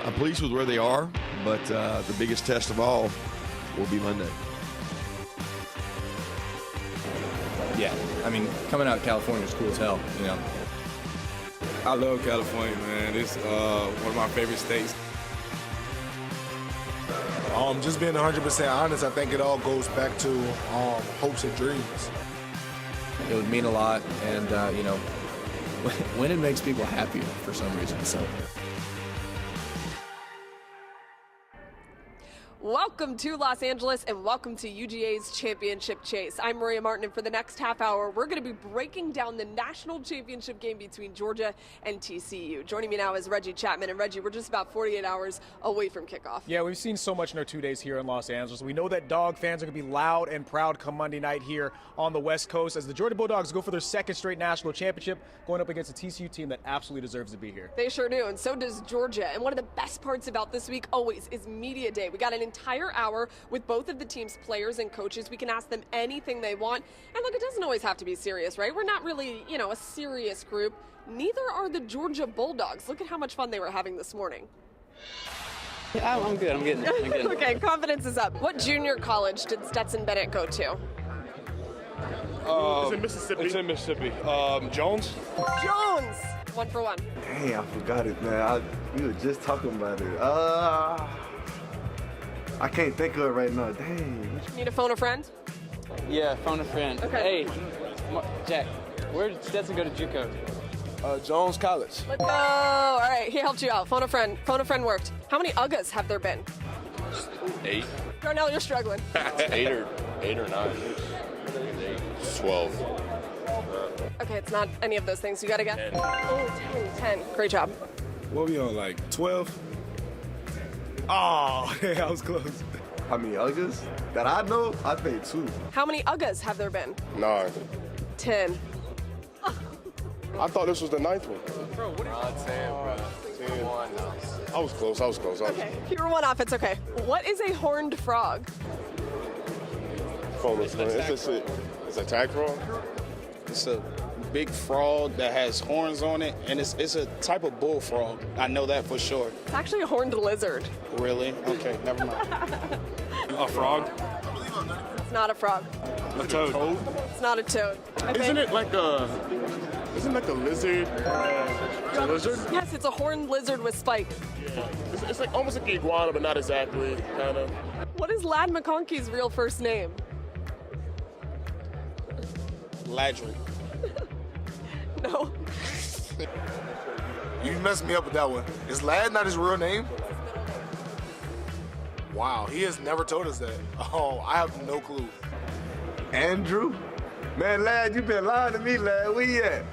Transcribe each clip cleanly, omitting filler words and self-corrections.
I'm pleased with where they are, but the biggest test of all will be Monday. Yeah, I mean, coming out of California is cool as hell, you know. I love California, man. It's one of my favorite states. Just being 100% honest, I think it all goes back to hopes and dreams. It would mean a lot, and, you know, winning makes people happier for some reason, so. Welcome to Los Angeles and welcome to UGA's Championship Chase. I'm Maria Martin, and for the next half hour, we're going to be breaking down the national championship game between Georgia and TCU. Joining me now is Reggie Chapman. And Reggie, we're just about 48 hours away from kickoff. Yeah, we've seen so much in our 2 days here in Los Angeles. We know that Dog fans are going to be loud and proud come Monday night here on the West Coast as the Georgia-Bulldogs go for their second straight national championship, going up against a TCU team that absolutely deserves to be here. They sure do, and so does Georgia. And one of the best parts about this week always is Media Day. We got an entire hour with both of the team's players and coaches. We can ask them anything they want. And look, it doesn't always have to be serious, right? We're not really, you know, a serious group. Neither are the Georgia Bulldogs. Look at how much fun they were having this morning. Yeah, I'm good. I'm getting it. Okay, confidence is up. What junior college did Stetson Bennett go to? It's in Mississippi. It's in Mississippi. Jones? Jones! 1 for 1. Dang, I forgot it, man. We were just talking about it. I can't think of it right now. Dang. Need to phone a friend? Yeah, phone a friend. Okay. Hey, Jack, where did Stetson go to JUCO? Jones College. Let's go. All right, he helped you out. Phone a friend. Phone a friend worked. How many UGAs have there been? 8. Darnell, you're struggling. 8 or 9. 12. Okay, it's not any of those things. You got to get? 10. Oh, 10. Great job. What we on, like 12? Oh, yeah, I was close. How many UGAs? That I know, I think 2. How many UGAs have there been? 9. 10. I thought this was the 9th one. Bro, what are you 10, bro. 10. I was close. Okay, you were one off. It's okay. What is a horned frog? It's a tag frog? It's a big frog that has horns on it, and it's a type of bullfrog. I know that for sure. It's actually a horned lizard. Really? Okay, never mind. A frog? It's not a frog. A toad? It's not a toad. Isn't it like a lizard? It's a lizard? Yes, it's a horned lizard with spikes. Yeah. It's like almost like an iguana, but not exactly, kind of. What is Lad McConkey's real first name? Ladry. No. You messed me up with that one. Is Lad not his real name? Wow, he has never told us that. Oh, I have no clue. Andrew? Man, lad, you been lying to me, lad. Where you at?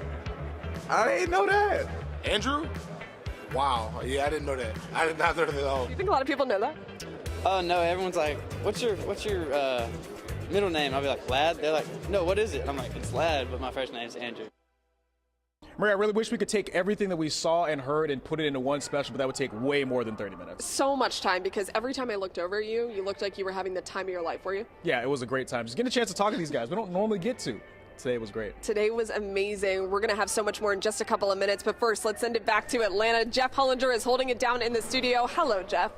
I ain't know that. Andrew? Wow, yeah, I didn't know that. I did not know that at all. Do you think a lot of people know that? Oh no, everyone's like, what's your middle name? I'll be like, Lad. They're like, no, what is it? I'm like, it's Lad, but my first name's Andrew. Maria, I really wish we could take everything that we saw and heard and put it into one special, but that would take way more than 30 minutes. So much time, because every time I looked over at you, you looked like you were having the time of your life, were you? Yeah, it was a great time. Just getting a chance to talk to these guys. We don't normally get to. Today was great. Today was amazing. We're going to have so much more in just a couple of minutes, but first, let's send it back to Atlanta. Jeff Hollinger is holding it down in the studio. Hello, Jeff.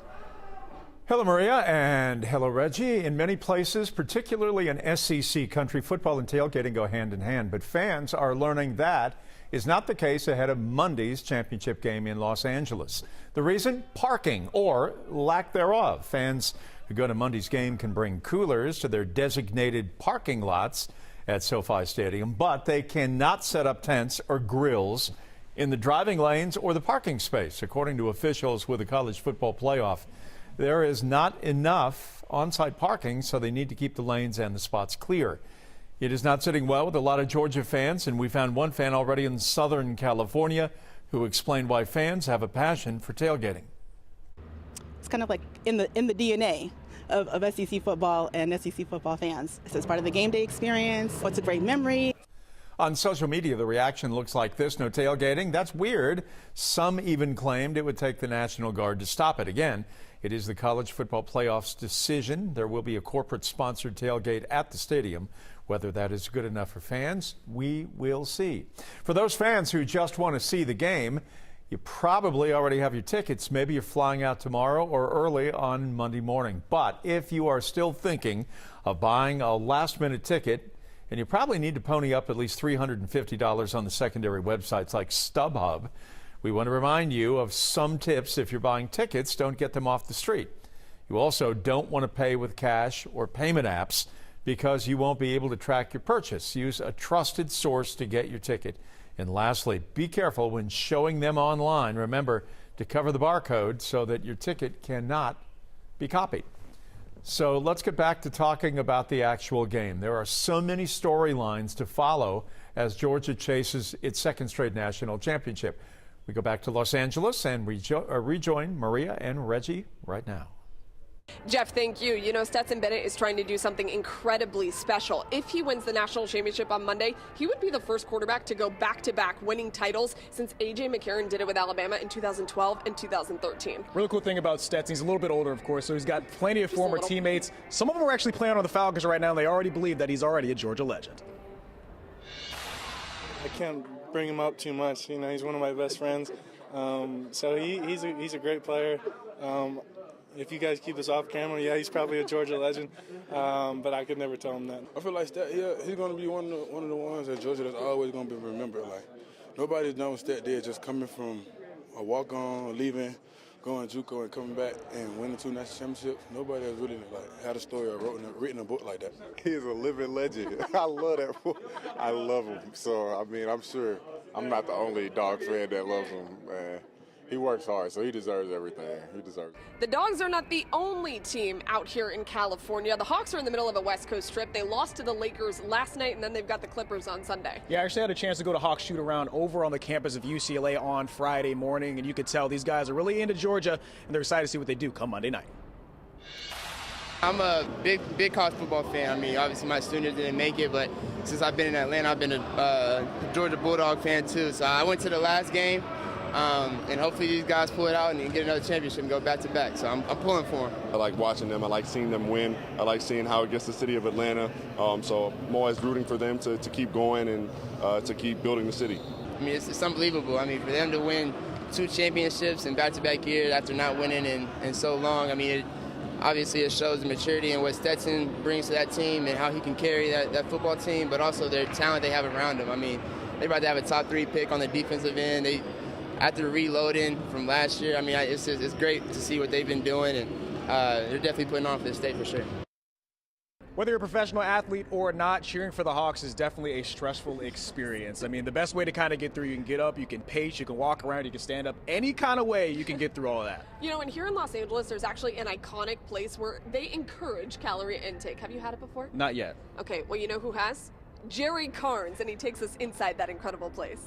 Hello, Maria, and hello, Reggie. In many places, particularly in SEC country, football and tailgating go hand in hand, but fans are learning that is not the case ahead of Monday's championship game in Los Angeles. The reason? Parking, or lack thereof. Fans who go to Monday's game can bring coolers to their designated parking lots at SoFi Stadium, but they cannot set up tents or grills in the driving lanes or the parking space, according to officials with the college football playoff. There is not enough on-site parking, so they need to keep the lanes and the spots clear. It is not sitting well with a lot of Georgia fans, and we found one fan already in Southern California who explained why fans have a passion for tailgating. It's kind of like in the DNA of SEC football and SEC football fans. It's part of the game day experience. It's a great memory. On social media, the reaction looks like this: no tailgating. That's weird. Some even claimed it would take the National Guard to stop it. Again, it is the college football playoff's decision. There will be a corporate-sponsored tailgate at the stadium. Whether that is good enough for fans, we will see. For those fans who just want to see the game, You probably already have your tickets. Maybe you're flying out tomorrow or early on Monday morning. But if you are still thinking of buying a last-minute ticket, and you probably need to pony up at least $350 on the secondary websites like StubHub, we want to remind you of some tips if you're buying tickets. Don't get them off the street. You also don't want to pay with cash or payment apps because you won't be able to track your purchase. Use a trusted source to get your ticket. And lastly, be careful when showing them online. Remember to cover the barcode so that your ticket cannot be copied. So let's get back to talking about the actual game. There are so many storylines to follow as Georgia chases its second straight national championship. We go back to Los Angeles and rejoin Maria and Reggie right now. Jeff, thank you. You know, Stetson Bennett is trying to do something incredibly special. If he wins the national championship on Monday, he would be the first quarterback to go back-to-back winning titles since A.J. McCarron did it with Alabama in 2012 and 2013. Really cool thing about Stetson, he's a little bit older, of course, so he's got plenty of former teammates. Some of them are actually playing on the Falcons right now, and they already believe that he's already a Georgia legend. I can't bring him up too much. You know, he's one of my best friends. So he's a great player. If you guys keep this off camera, yeah, he's probably a Georgia legend, but I could never tell him that. I feel like Stat, he's going to be one of the ones at Georgia that's always going to be remembered. Like, nobody's done what Stat did, just coming from a walk-on, leaving, going JUCO and coming back and winning 2 national championships. Nobody has really had a story or written a book like that. He is a living legend. I love that book. I love him. So, I mean, I'm sure I'm not the only dog fan that loves him, man. He works hard, so he deserves everything. He deserves it. The Dogs are not the only team out here in California. The Hawks are in the middle of a West Coast trip. They lost to the Lakers last night, and then they've got the Clippers on Sunday. Yeah, I actually had a chance to go to Hawks shoot around over on the campus of UCLA on Friday morning, and you could tell these guys are really into Georgia, and they're excited to see what they do come Monday night. I'm a big college football fan. I mean, obviously my students didn't make it, but since I've been in Atlanta, I've been a Georgia-Bulldog fan too. So I went to the last game. And hopefully these guys pull it out and get another championship and go back-to-back. So I'm pulling for them. I like watching them. I like seeing them win. I like seeing how it gets the city of Atlanta. So I'm always rooting for them to keep going and to keep building the city. I mean, it's unbelievable. I mean, for them to win 2 championships in back-to-back years after not winning in so long, I mean, obviously it shows the maturity and what Stetson brings to that team and how he can carry that football team, but also their talent they have around him. I mean, they're about to have a top 3 pick on the defensive end. After reloading from last year, I mean, it's great to see what they've been doing, and they're definitely putting on for the state for sure. Whether you're a professional athlete or not, cheering for the Hawks is definitely a stressful experience. I mean, the best way to kind of get through, you can get up, you can pace, you can walk around, you can stand up, any kind of way you can get through all of that. You know, and here in Los Angeles, there's actually an iconic place where they encourage calorie intake. Have you had it before? Not yet. Okay, well, you know who has? Jerry Carnes, and he takes us inside that incredible place.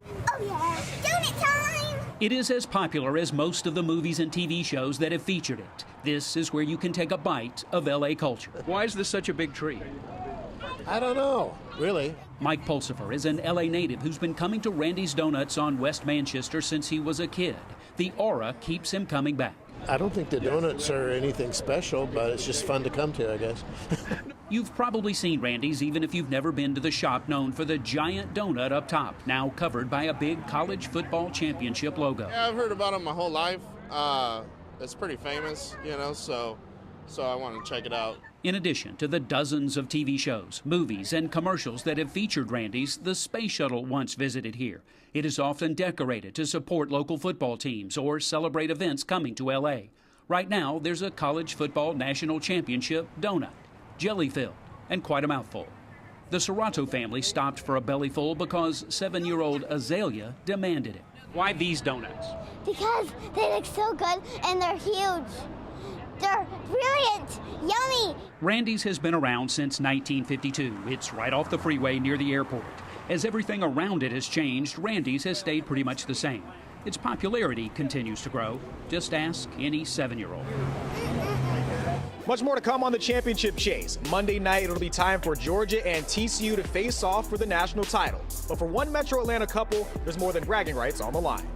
Oh yeah, donut time! It is as popular as most of the movies and TV shows that have featured it. This is where you can take a bite of LA culture. Why is this such a big treat? I don't know, really. Mike Pulsifer is an LA native who's been coming to Randy's Donuts on West Manchester since he was a kid. The aura keeps him coming back. I don't think the donuts are anything special, but it's just fun to come to, I guess. You've probably seen Randy's even if you've never been to the shop known for the giant donut up top, now covered by a big college football championship logo. Yeah, I've heard about it my whole life. It's pretty famous, you know, so I want to check it out. In addition to the dozens of TV shows, movies, and commercials that have featured Randy's, the Space Shuttle once visited here. It is often decorated to support local football teams or celebrate events coming to LA. Right now, there's a college football national championship donut, jelly-filled, and quite a mouthful. The Serrato family stopped for a bellyful because 7-year-old Azalea demanded it. Why these donuts? Because they look so good and they're huge. They're brilliant, yummy. Randy's has been around since 1952. It's right off the freeway near the airport. As everything around it has changed, Randy's has stayed pretty much the same. Its popularity continues to grow. Just ask any 7-year-old. Much more to come on the championship chase. Monday night, it'll be time for Georgia and TCU to face off for the national title. But for one Metro Atlanta couple, there's more than bragging rights on the line.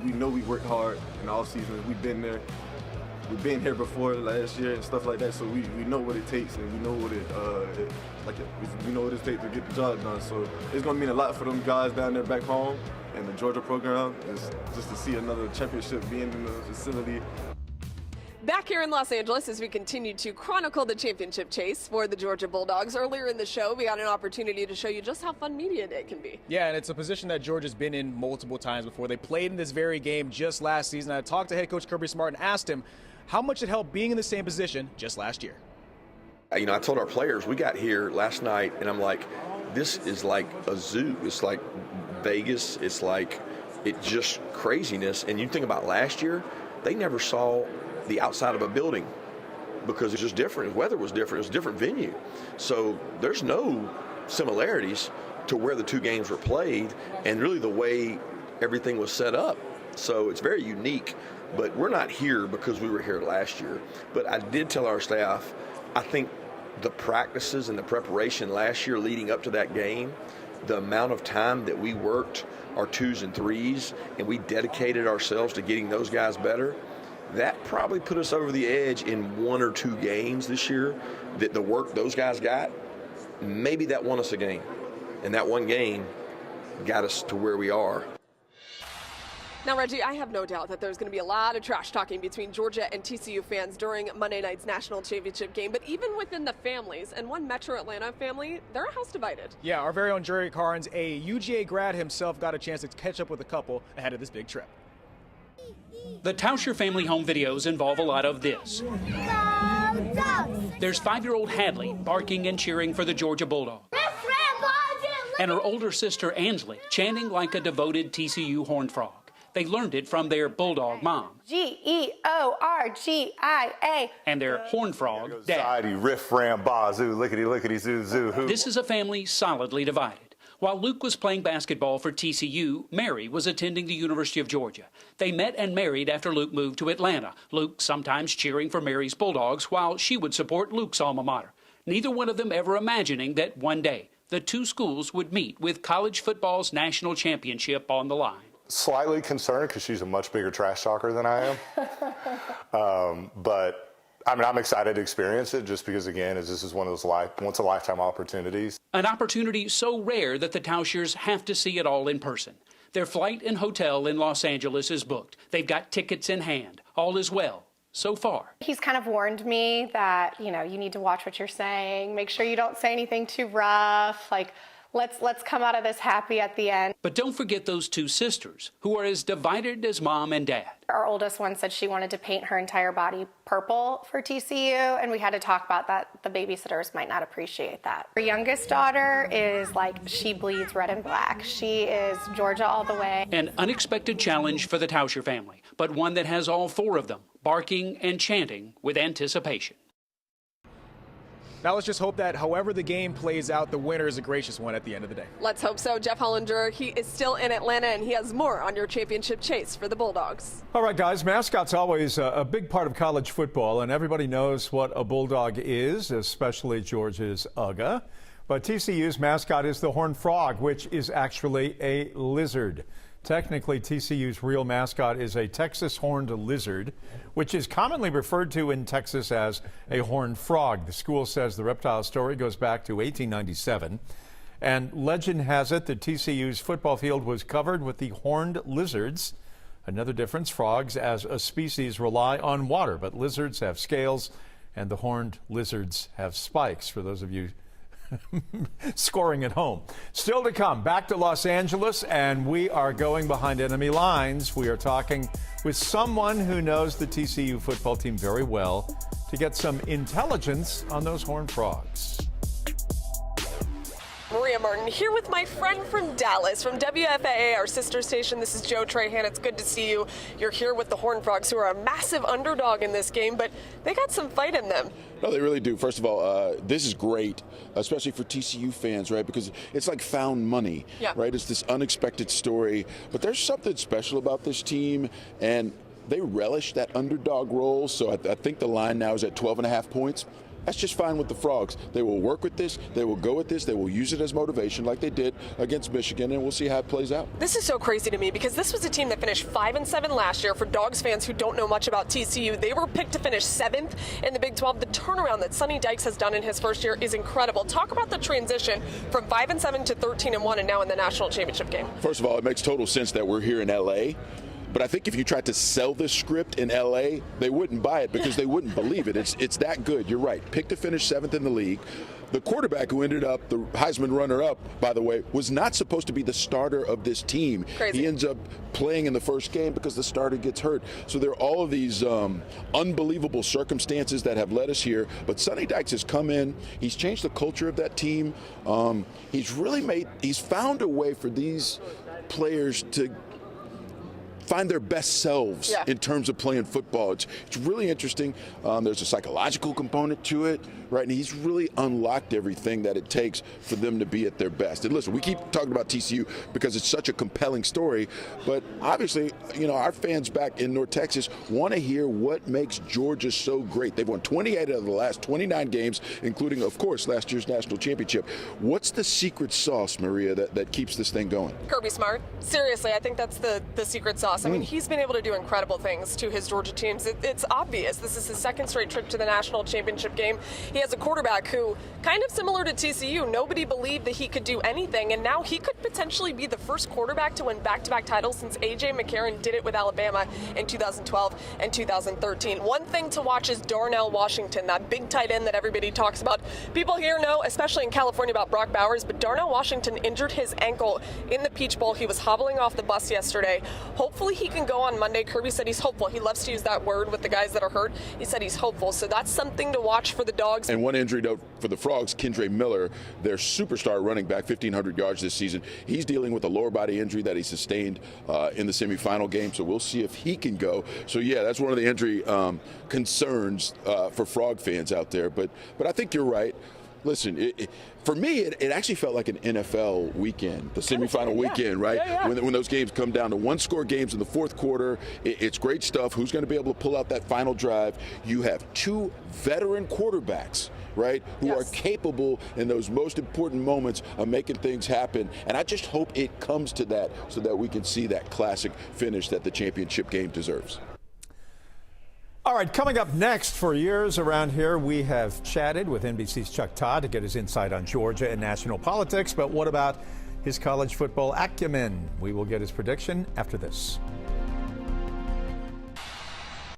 We know we worked hard in all season. We've been there. we've been here before last year and stuff like that, so we know what it takes and we know what we know what it takes to get the job done. So it's gonna mean a lot for them guys down there back home and the Georgia program, is just to see another championship being in the facility. Back here in Los Angeles as we continue to chronicle the championship chase for the Georgia Bulldogs. Earlier in the show, we got an opportunity to show you just how fun media day can be. Yeah, and it's a position that Georgia's been in multiple times before. They played in this very game just last season. I talked to head coach Kirby Smart and asked him how much it helped being in the same position just last year. You know, I told our players, we got here last night, and I'm like, this is like a zoo. It's like Vegas. It's like, it's just craziness. And you think about last year, they never saw the outside of a building because it's just different. The weather was different. It was a different venue. So there's no similarities to where the two games were played and really the way everything was set up. So it's very unique, but we're not here because we were here last year. But I did tell our staff, I think the practices and the preparation last year leading up to that game, the amount of time that we worked our 2s and 3s and we dedicated ourselves to getting those guys better, that probably put us over the edge in 1 or 2 games this year. That the work those guys got, maybe that won us a game. And that one game got us to where we are. Now, Reggie, I have no doubt that there's going to be a lot of trash talking between Georgia and TCU fans during Monday night's national championship game. But even within the families, and one Metro Atlanta family, they're a house divided. Yeah, our very own Jerry Carnes, a UGA grad himself, got a chance to catch up with a couple ahead of this big trip. The Tauscher family home videos involve a lot of this. There's 5-year-old Hadley barking and cheering for the Georgia Bulldogs. And her older sister Ansley chanting like a devoted TCU Horned Frog. They learned it from their Bulldog mom. Georgia. And their Horned Frog dad. Riff ram bazoo, lickety lickety zoo zoo. This is a family solidly divided. While Luke was playing basketball for TCU, Mary was attending the University of Georgia. They met and married after Luke moved to Atlanta. Luke sometimes cheering for Mary's Bulldogs while she would support Luke's alma mater. Neither one of them ever imagining that one day the two schools would meet with college football's national championship on the line. Slightly concerned because she's a much bigger trash talker than I am. But I mean, I'm excited to experience it just because, again, this is one of those once-a-lifetime opportunities. An opportunity so rare that the Tauschers have to see it all in person. Their flight and hotel in Los Angeles is booked. They've got tickets in hand. All is well so far. He's kind of warned me that, you need to watch what you're saying. Make sure you don't say anything too rough. Let's come out of this happy at the end. But don't forget those two sisters, who are as divided as mom and dad. Our oldest one said she wanted to paint her entire body purple for TCU, and we had to talk about that. The babysitters might not appreciate that. Our youngest daughter is she bleeds red and black. She is Georgia all the way. An unexpected challenge for the Tauscher family, but one that has all 4 of them barking and chanting with anticipation. Now let's just hope that however the game plays out, the winner is a gracious one at the end of the day. Let's hope so. Jeff Hollinger, he is still in Atlanta, and he has more on your championship chase for the Bulldogs. All right, guys, mascot's always a big part of college football, and everybody knows what a Bulldog is, especially Georgia's UGA. But TCU's mascot is the Horned Frog, which is actually a lizard. Technically, TCU's real mascot is a Texas horned lizard, which is commonly referred to in Texas as a horned frog. The school says the reptile story goes back to 1897. And legend has it that TCU's football field was covered with the horned lizards. Another difference, frogs as a species rely on water, but lizards have scales and the horned lizards have spikes, for those of you scoring at home. Still to come, back to Los Angeles, and we are going behind enemy lines. We are talking with someone who knows the TCU football team very well to get some intelligence on those Horned Frogs. Maria Martin here with my friend from Dallas, from WFAA, our sister station. This is Joe Trahan. It's good to see you. You're here with the Horned Frogs, who are a massive underdog in this game, but they got some fight in them. No, they really do. First of all, this is great, especially for TCU fans, right? Because it's like found money, right? It's this unexpected story. But there's something special about this team, and they relish that underdog role. So I think the line now is at 12.5 points. That's just fine with the Frogs. They will work with this. They will go with this. They will use it as motivation like they did against Michigan, and we'll see how it plays out. This is so crazy to me because this was a team that finished 5-7 last year. For Dogs fans who don't know much about TCU, they were picked to finish 7th in the Big 12. The turnaround that Sonny Dykes has done in his first year is incredible. Talk about the transition from 5-7 to 13-1 and now in the national championship game. First of all, it makes total sense that we're here in L.A., but I think if you tried to sell this script in L.A., they wouldn't buy it because they wouldn't believe it. It's that good. You're right. Picked to finish 7th in the league. The quarterback who ended up the Heisman runner-up, by the way, was not supposed to be the starter of this team. Crazy. He ends up playing in the first game because the starter gets hurt. So there are all of these unbelievable circumstances that have led us here. But Sonny Dykes has come in. He's changed the culture of that team. He's found a way for these players to find their best selves in terms of playing football. It's really interesting. There's a psychological component to it, right? And he's really unlocked everything that it takes for them to be at their best. And listen, we keep talking about TCU because it's such a compelling story, but obviously, our fans back in North Texas want to hear what makes Georgia so great. They've won 28 out of the last 29 games, including, of course, last year's national championship. What's the secret sauce, Maria, that keeps this thing going? Kirby Smart. Seriously, I think that's the secret sauce. I mean, he's been able to do incredible things to his Georgia teams. It's obvious. This is his second straight trip to the national championship game. He has a quarterback who, kind of similar to TCU, nobody believed that he could do anything, and now he could potentially be the first quarterback to win back-to-back titles since A.J. McCarron did it with Alabama in 2012 and 2013. One thing to watch is Darnell Washington, that big tight end that everybody talks about. People here know, especially in California, about Brock Bowers, but Darnell Washington injured his ankle in the Peach Bowl. He was hobbling off the bus yesterday. Hopefully he can go on Monday. Kirby said he's hopeful. He loves to use that word with the guys that are hurt. He said he's hopeful. So that's something to watch for the Dogs. And one injury note for the Frogs, Kendre Miller, their superstar running back, 1,500 yards this season. He's dealing with a lower body injury that he sustained in the semifinal game. So we'll see if he can go. So, yeah, that's one of the injury concerns for Frog fans out there. But I think you're right. Listen, for me, it actually felt like an NFL weekend, the semifinal weekend, right? Yeah. When those games come down to one-score games in the fourth quarter, it's great stuff. Who's going to be able to pull out that final drive? You have two veteran quarterbacks, right, who are capable in those most important moments of making things happen. And I just hope it comes to that so that we can see that classic finish that the championship game deserves. All right, coming up next, for years around here, we have chatted with NBC's Chuck Todd to get his insight on Georgia and national politics. But what about his college football acumen? We will get his prediction after this.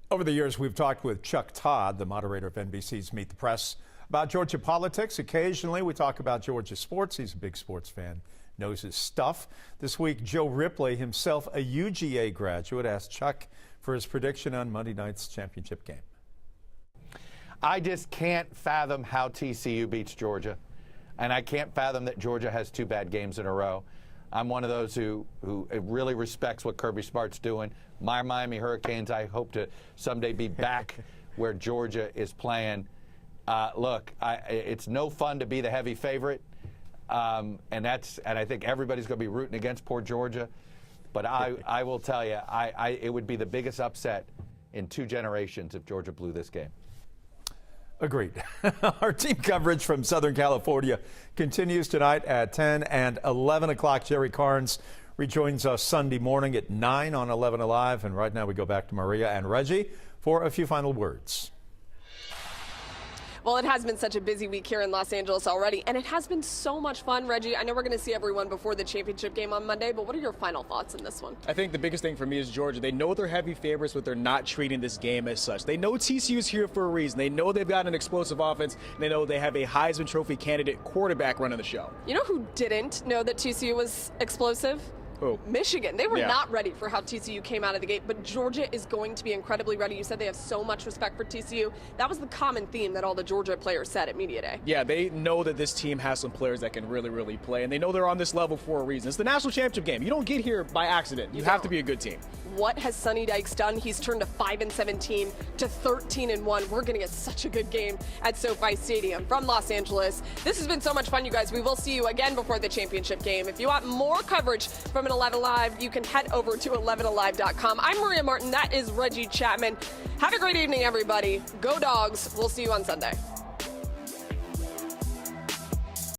Over the years, we've talked with Chuck Todd, the moderator of NBC's Meet the Press, about Georgia politics. Occasionally, we talk about Georgia sports. He's a big sports fan, knows his stuff. This week, Joe Ripley, himself a UGA graduate, asked Chuck for his prediction on Monday night's championship game. I just can't fathom how TCU beats Georgia, and I can't fathom that Georgia has two bad games in a row. I'm one of those who really respects what Kirby Smart's doing. My Miami Hurricanes, I hope to someday be back where Georgia is playing. Look, it's no fun to be the heavy favorite, and I think everybody's going to be rooting against poor Georgia. But I will tell you, it would be the biggest upset in 2 generations if Georgia blew this game. Agreed. Our team coverage from Southern California continues tonight at 10 and 11 o'clock. Jerry Carnes rejoins us Sunday morning at 9 on 11Alive. And right now we go back to Maria and Reggie for a few final words. Well, it has been such a busy week here in Los Angeles already, and it has been so much fun. Reggie, I know we're going to see everyone before the championship game on Monday, but what are your final thoughts in this one? I think the biggest thing for me is Georgia. They know they're heavy favorites, but they're not treating this game as such. They know TCU's here for a reason. They know they've got an explosive offense, and they know they have a Heisman Trophy candidate quarterback running the show. You know who didn't know that TCU was explosive? Who? Michigan. They were not ready for how TCU came out of the gate, but Georgia is going to be incredibly ready. You said they have so much respect for TCU. That was the common theme that all the Georgia players said at Media Day. Yeah, they know that this team has some players that can really, really play, and they know they're on this level for a reason. It's the national championship game. You don't get here by accident. You have to be a good team. What has Sonny Dykes done? He's turned a 5-17 to 13-1. We're going to get such a good game at SoFi Stadium. From Los Angeles, this has been so much fun, you guys. We will see you again before the championship game. If you want more coverage from an 11Alive, you can head over to 11alive.com. I'm Maria Martin. That is Reggie Chapman. Have a great evening, everybody. Go Dogs. We'll see you on Sunday.